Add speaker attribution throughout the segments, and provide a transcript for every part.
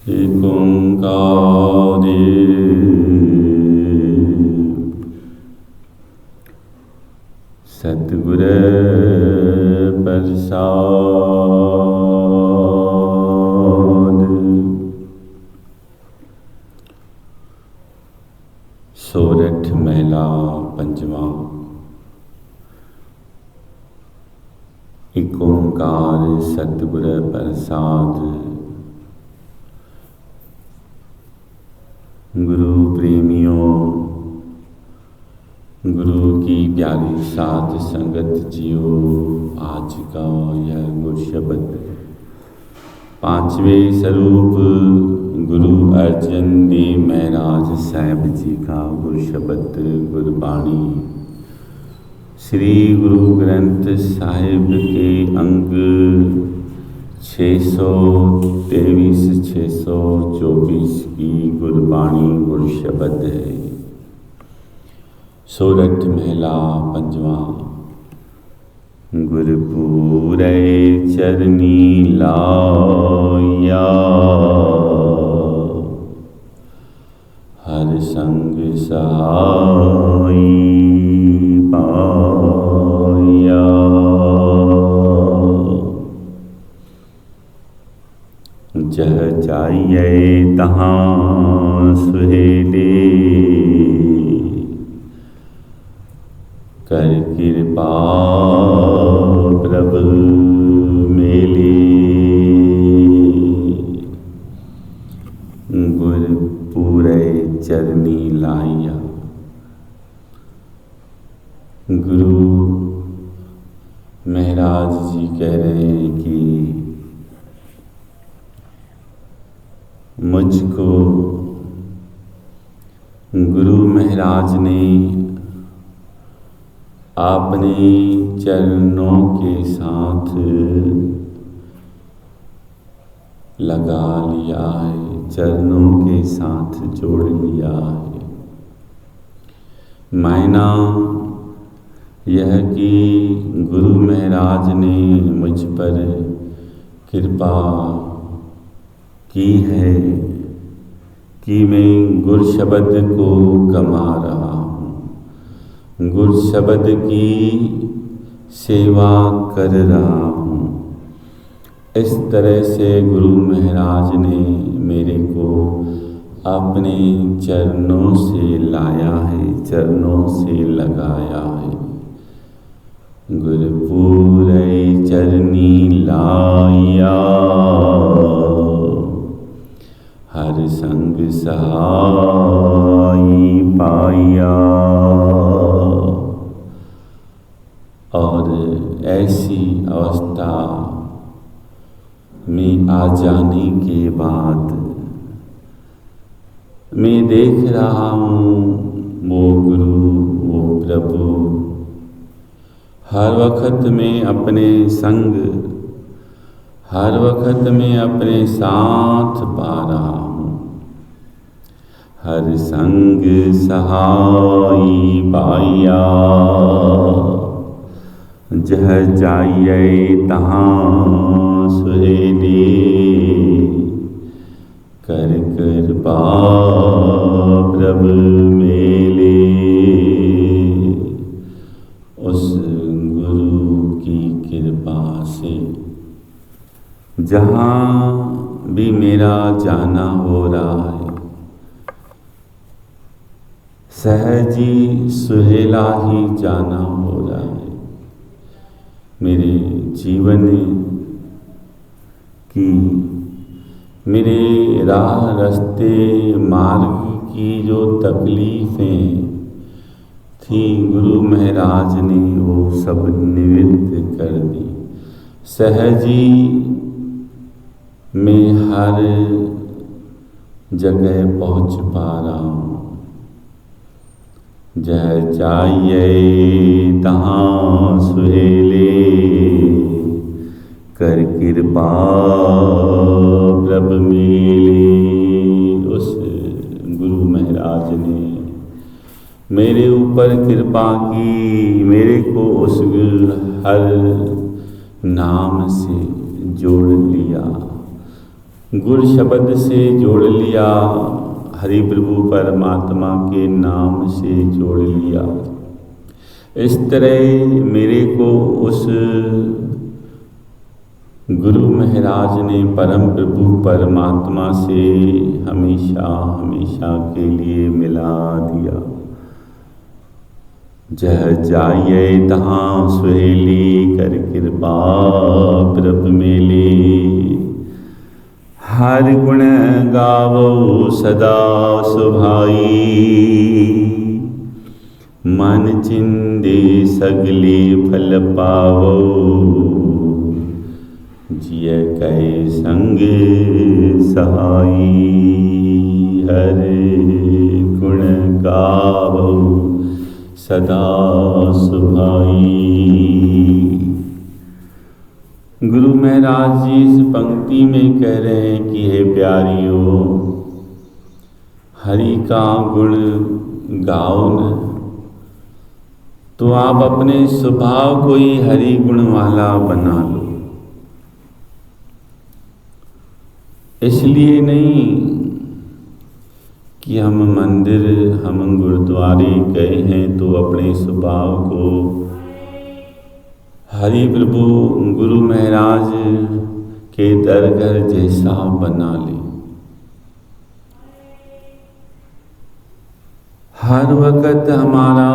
Speaker 1: एक ओंकार सतगुर प्रसाद। सोरठ महला पंजवा। एक ओंकार सतगुर प्रसाद। गुरु प्रेमियों, गुरु की प्यारी साध संगत जियो, आज का यह गुरु शब्द पांचवें स्वरूप गुरु अर्जन देव महाराज साहब जी का गुरु शब्द गुरबाणी श्री गुरु ग्रंथ साहिब के अंग 623-624 की गुरबाणी गुरु शब्द है। सोरठ महला पंजवा। गुरपुरै चरनी लाया, हर संग सहाई पाया। जह जाइए तहाँ सुहेले, कर कृपा प्रभु मेले। गुरपुरै चरनी लाया। गुरु महाराज जी कह रहे हैं कि मुझको गुरु महाराज ने अपने चरणों के साथ लगा लिया है, चरणों के साथ जोड़ लिया है। मायना यह कि गुरु महाराज ने मुझ पर कृपा की है कि मैं गुरु शब्द को कमा रहा हूँ, गुरु शब्द की सेवा कर रहा हूँ। इस तरह से गुरु महाराज ने मेरे को अपने चरणों से लाया है, चरणों से लगाया है। गुरपुरै चरनी लाया, हर संग सहाई पाया। और ऐसी अवस्था में आ जाने के बाद मैं देख रहा हूँ वो गुरु, वो प्रभु हर वक्त में अपने संग, हर वक्त में अपने साथ पा रहा हूँ। हर संग सहाई पाया। जह जाइए तहाँ सुहेले, कर कृपा प्रभु मेले। उस गुरु की कृपा से जहाँ भी मेरा जाना हो रहा है, सहजी सुहेला ही जाना हो रहा है। मेरे जीवन की, मेरे राह रास्ते मार्ग की जो तकलीफ़ें थी, गुरु महाराज ने वो सब निवृत्त कर दी। सहजी मैं हर जगह पहुँच पा रहा हूँ। जह जाइए तहाँ सुहेले, कर कृपा प्रभु मेले। उस गुरु महाराज ने मेरे ऊपर कृपा की, मेरे को उस हर नाम से जोड़ लिया। गुरु शब्द से जोड़ लिया, हरि प्रभु परमात्मा के नाम से जोड़ लिया। इस तरह मेरे को उस गुरु महाराज ने परम प्रभु परमात्मा से हमेशा हमेशा के लिए मिला दिया। जह जाइए तहाँ सुहेली कर कृपा प्रभ मेले। हर गुण गावो सदा सुभाई, मन चिंदे सगले फल पावो। जिय कै संग सहाई, हर गुण गावो सदा सुभाई। गुरु महाराज जी इस पंक्ति में कह रहे हैं कि हे प्यारियों, हरि का गुण गाओ न, तो आप अपने स्वभाव को ही हरि गुण वाला बना लो। इसलिए नहीं कि हम मंदिर, हम गुरुद्वारे गए हैं तो अपने स्वभाव को हरि प्रभु गुरु महाराज के दरगाह जैसा बना ले। हर वक्त हमारा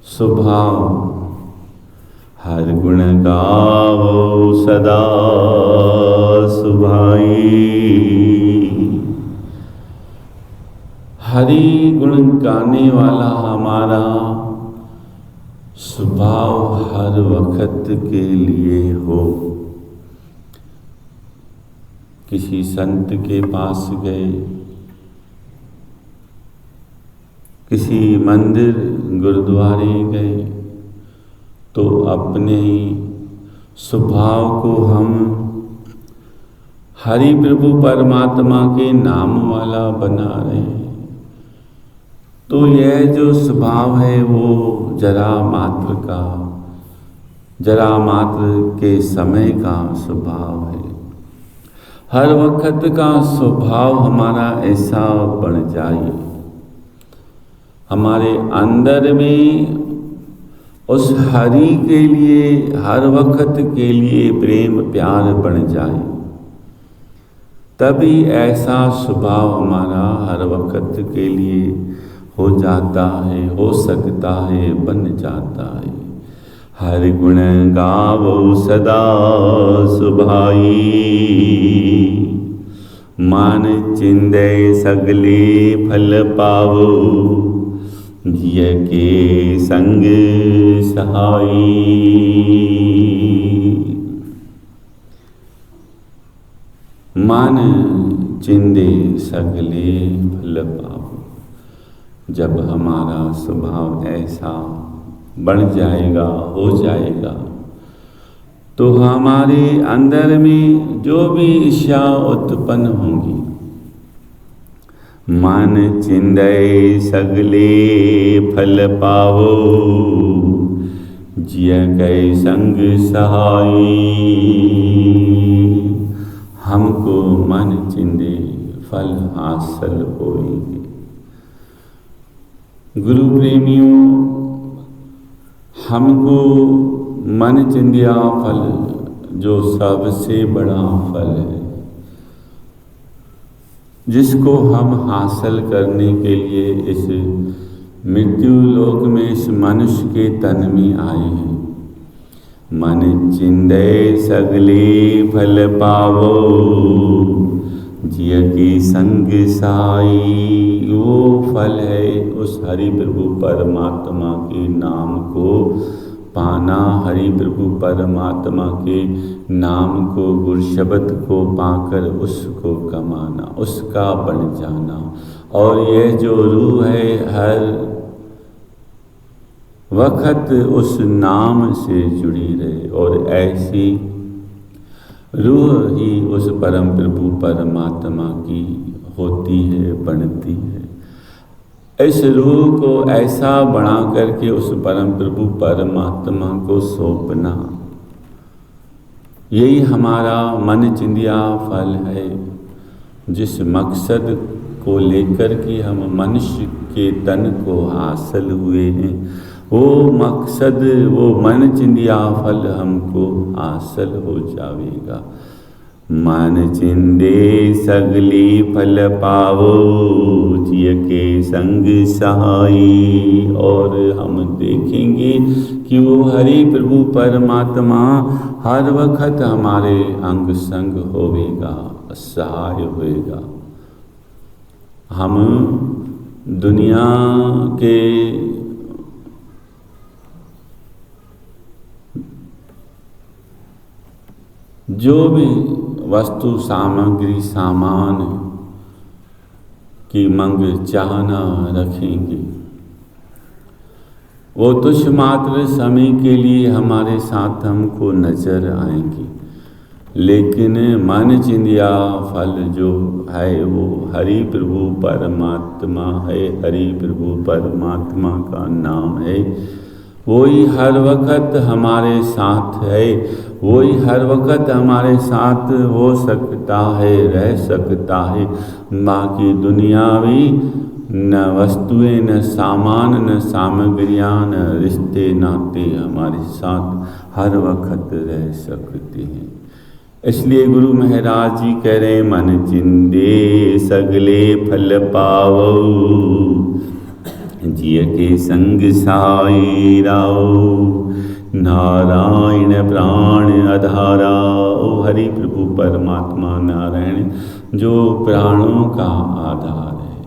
Speaker 1: स्वभाव हर गुण गावो सदा सुभाई। हरि गुण गाने वाला हमारा स्वभाव हर वक्त के लिए हो। किसी संत के पास गए, किसी मंदिर गुरुद्वारे गए, तो अपने स्वभाव को हम हरि प्रभु परमात्मा के नाम वाला बना रहे हैं। तो यह जो स्वभाव है वो जरा मात्र के समय का स्वभाव है। हर वक्त का स्वभाव हमारा ऐसा बन जाए, हमारे अंदर में उस हरि के लिए हर वक्त के लिए प्रेम प्यार बन जाए, तभी ऐसा स्वभाव हमारा हर वक्त के लिए हो जाता है, हो सकता है, बन जाता है। हर गुण गावो सदा सुभाई, मान चिंदे सगले फल पावो। जिय के संग सहाई, मान चिंदे सगले फल पावो। जब हमारा स्वभाव ऐसा बन जाएगा, हो जाएगा, तो हमारे अंदर में जो भी इच्छा उत्पन्न होंगी, मन चिंदे सगले फल पावो। जिय कै संग सहाई, हमको मन चिंदे फल हासिल होएंगे। गुरु प्रेमियों, हमको मन चिंदिया फल जो सबसे बड़ा फल है, जिसको हम हासिल करने के लिए इस मृत्यु लोक में इस मनुष्य के तन में आए हैं। मन चिंदे सगले फल पावो, जिय के संग साई। वो फल है उस हरि प्रभु परमात्मा के नाम को पाना, हरि प्रभु परमात्मा के नाम को, गुरु शब्द को पाकर उसको कमाना, उसका बन जाना। और यह जो रूह है हर वक्त उस नाम से जुड़ी रहे, और ऐसी रूह ही उस परम प्रभु परमात्मा की होती है, बनती है। इस रूह को ऐसा बना करके उस परम प्रभु परमात्मा को सौंपना, यही हमारा मन चिंदिया फल है। जिस मकसद को लेकर के हम मनुष्य के तन को हासिल हुए हैं, वो मकसद, वो मन चिंदिया फल हमको हासिल हो जाएगा। मन चिंदे सगली फल पावो, जिय के संग सहाई। और हम देखेंगे कि वो हरि प्रभु परमात्मा हर वक्त हमारे अंग संग होवेगा, सहाय होएगा। हम दुनिया के जो भी वस्तु सामग्री सामान की मंग चाहना रखेंगे, वो तुच्छ मात्र समय के लिए हमारे साथ हमको नजर आएंगे, लेकिन मन चिंदिया फल जो है वो हरि प्रभु परमात्मा है। हरि प्रभु परमात्मा का नाम है, वही हर वक्त हमारे साथ है, वही हर वक्त हमारे साथ हो सकता है, रह सकता है। बाकी दुनियावी न वस्तुएं, न सामान, न सामग्रियां, न रिश्ते नाते हमारे साथ हर वक्त रह सकते हैं। इसलिए गुरु महाराज जी कह रहे, मन चिंदे सगले फल पावो, जिय के संग साई राओ। नारायण प्राण आधारा। ओ हरि प्रभु परमात्मा नारायण जो प्राणों का आधार है।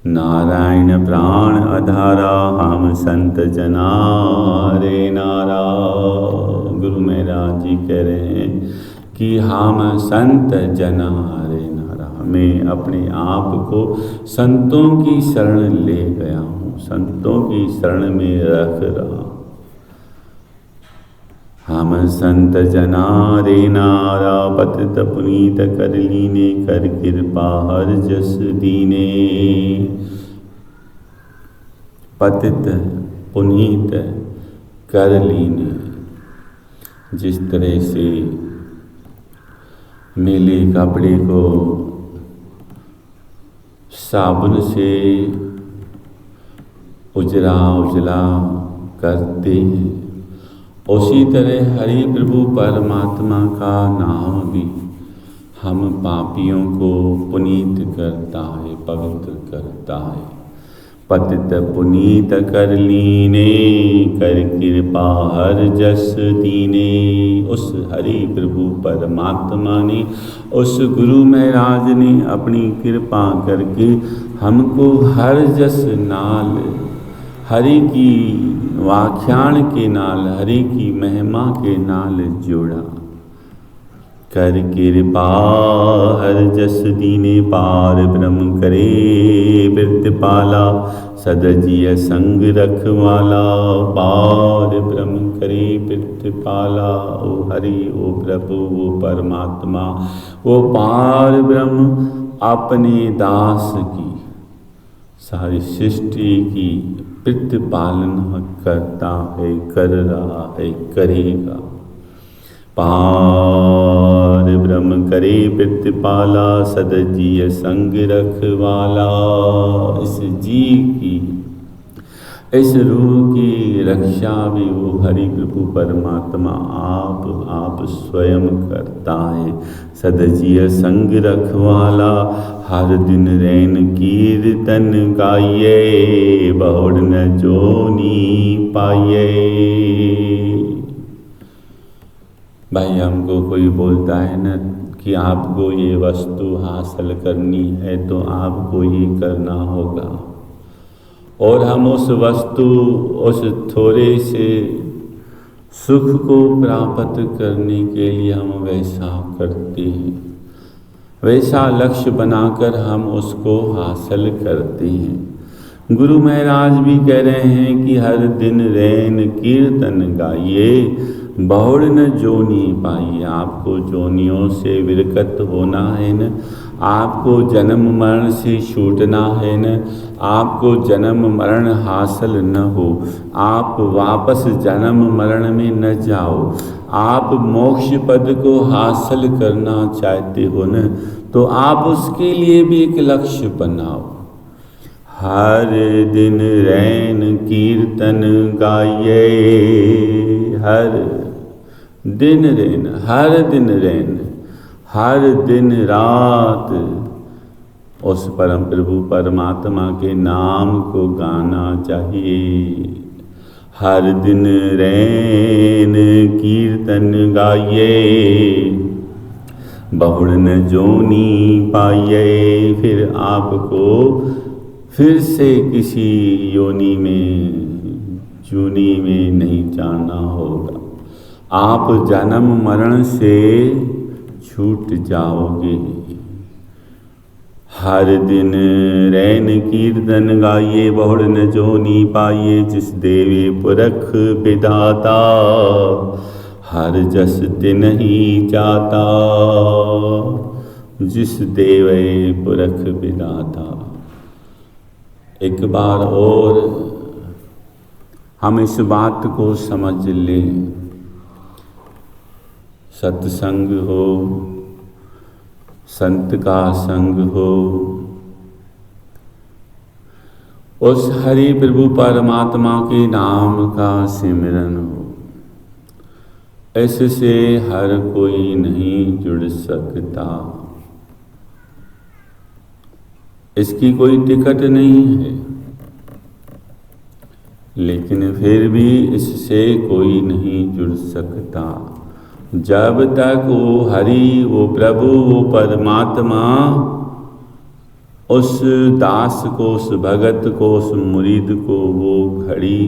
Speaker 1: नारायण प्राण आधारा, हम संत जना रे नारा। गुरु महाराज जी कह रहे हैं कि हम संत जना रे नारा। मैं अपने आप को संतों की शरण ले गया हूँ, संतों की शरण में रख रहा। हम संत जना रे नारा, पतित पुनीत कर लीने, कर कृपा हर जस दीने। पतित पुनीत कर लीने, जिस तरह से मैले कपड़े को साबुन से उजला उजला करते हैं, उसी तरह हरि प्रभु परमात्मा का नाम भी हम पापियों को पुनीत करता है, पवित्र करता है। पतित पुनीत कर लीने, कर कृपा हर जस दीने। उस हरि प्रभु परमात्मा ने, उस गुरु महाराज ने अपनी कृपा करके हमको हर जस नाल, हरि की व्याख्यान के नाल, हरि की महिमा के नाल जोड़ा। कर कृपा हर जस दीने, पार ब्रह्म करे प्रतिपाला, सदजिय संग रखवाला। पार ब्रह्म करे प्रतिपाला। ओ हरि, ओ प्रभु, ओ परमात्मा, वो पार ब्रह्म अपने दास की, सारी सृष्टि की प्रतिपालन करता है, कर रहा है, करेगा। पार ब्रह्म करे प्रतिपाला, सदजीय संग रखवाला। इस जी की, इस रूह की रक्षा भी वो हरि प्रभु परमात्मा आप स्वयं करता है। सदजीय संग रखवाला, हर दिन रैन कीर्तन गाइए, बहुड़ न जोनी पाइए। भाई हमको कोई बोलता है न कि आपको ये वस्तु हासिल करनी है तो आपको ये करना होगा, और हम उस वस्तु, उस थोड़े से सुख को प्राप्त करने के लिए हम वैसा करते हैं, वैसा लक्ष्य बनाकर हम उसको हासिल करते हैं। गुरु महाराज भी कह रहे हैं कि हर दिन रैन कीर्तन गाइए, बहुड़ न जोनी पाइए। आपको जोनियों से विरकत होना है न, आपको जन्म मरण से छूटना है न, आपको जन्म मरण हासिल न हो, आप वापस जन्म मरण में न जाओ, आप मोक्ष पद को हासिल करना चाहते हो न, तो आप उसके लिए भी एक लक्ष्य बनाओ। हर दिन रैन कीर्तन गाइए, हर दिन रैन, हर दिन रैन, हर दिन रात उस परम प्रभु परमात्मा के नाम को गाना चाहिए। हर दिन रैन कीर्तन गाइए, बहुड़ न जोनी पाइए। फिर आपको फिर से किसी योनि में, जूनी में नहीं जाना होगा। आप जन्म मरण से छूट जाओगे। हर दिन रैन कीर्तन गाइए, बहुड़ न जोनी पाइए। जिस देवे पुरख विधाता, हर जस तिन ही जाता। जिस देवे पुरख विधाता। एक बार और हम इस बात को समझ लें, सत्संग हो, संत का संग हो, उस हरि प्रभु परमात्मा के नाम का सिमरन हो, इससे हर कोई नहीं जुड़ सकता। इसकी कोई टिकट नहीं है, लेकिन फिर भी इससे कोई नहीं जुड़ सकता जब तक वो हरि, वो प्रभु, वो परमात्मा उस दास को, उस भगत को, उस मुरीद को वो घड़ी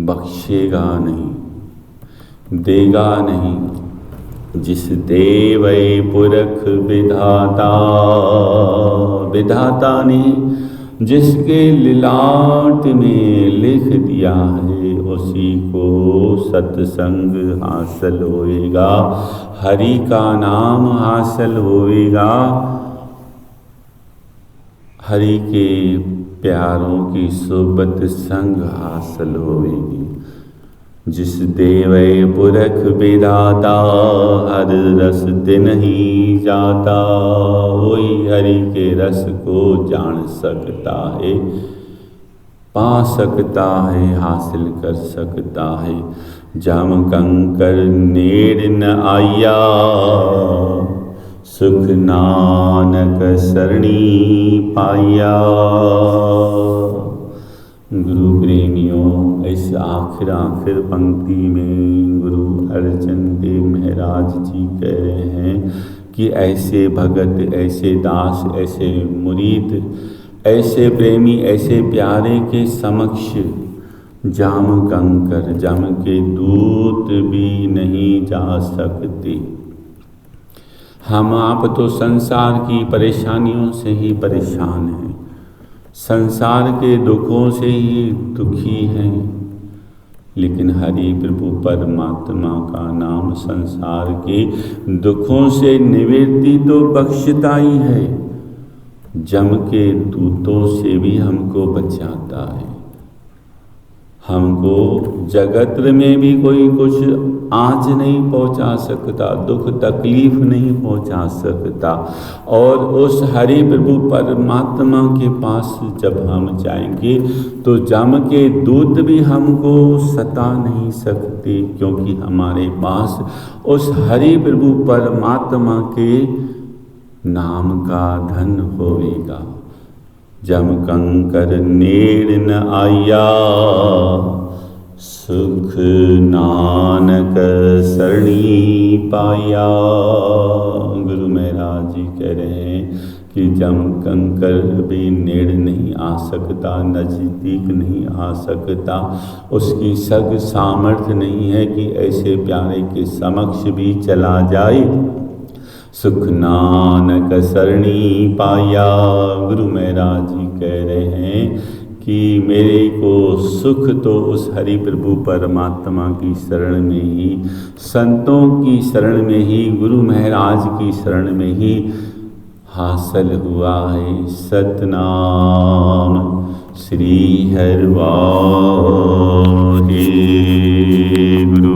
Speaker 1: बख्शेगा नहीं, देगा नहीं। जिस देवै पुरख विधाता, विधाता ने जिसके लिलाट में लिख दिया है, उसी को सत्संग हासिल होएगा, हरि का नाम हासिल होएगा, हरि के प्यारों की सोबत संग हासिल होएगी। जिस देवै पुरख विधाता, हर रस दिन ही जाता। वही हरि के रस को जान सकता है, पा सकता है, हासिल कर सकता है। जम कंकर नेड़ न आया, सुख नानक सरणी पाया। गुरु प्रेमियों, इस आखिर पंक्ति में गुरु अर्जन देव महाराज जी कह रहे हैं कि ऐसे भगत, ऐसे दास, ऐसे मुरीद, ऐसे प्रेमी, ऐसे प्यारे के समक्ष जाम कंकर, जम के दूत भी नहीं जा सकते। हम आप तो संसार की परेशानियों से ही परेशान हैं, संसार के दुखों से ही दुखी हैं, लेकिन हरि प्रभु परमात्मा का नाम संसार के दुखों से निवृत्ति तो बख्शता ही है, जम के दूतों से भी हमको बचाता है। हमको जगत में भी कोई कुछ आँच नहीं पहुँचा सकता, दुख तकलीफ नहीं पहुँचा सकता। और उस हरि प्रभु परमात्मा के पास जब हम जाएंगे तो जम के दूत भी हमको सता नहीं सकते, क्योंकि हमारे पास उस हरि प्रभु परमात्मा के नाम का धन होवेगा। जम कंकर नेड़ न आया, सुख नानक सरणी पाया। गुरु महाराज जी कह रहे हैं कि जम कंकर भी नेड़ नहीं आ सकता, नज़दीक नहीं आ सकता, उसकी सग सामर्थ्य नहीं है कि ऐसे प्यारे के समक्ष भी चला जाए। सुख नानक सरणी पाया। गुरु महाराज जी कह रहे हैं कि मेरे को सुख तो उस हरि प्रभु परमात्मा की शरण में ही, संतों की शरण में ही, गुरु महाराज की शरण में ही हासिल हुआ है। सतनाम श्री हरि वाहे। हे गुरु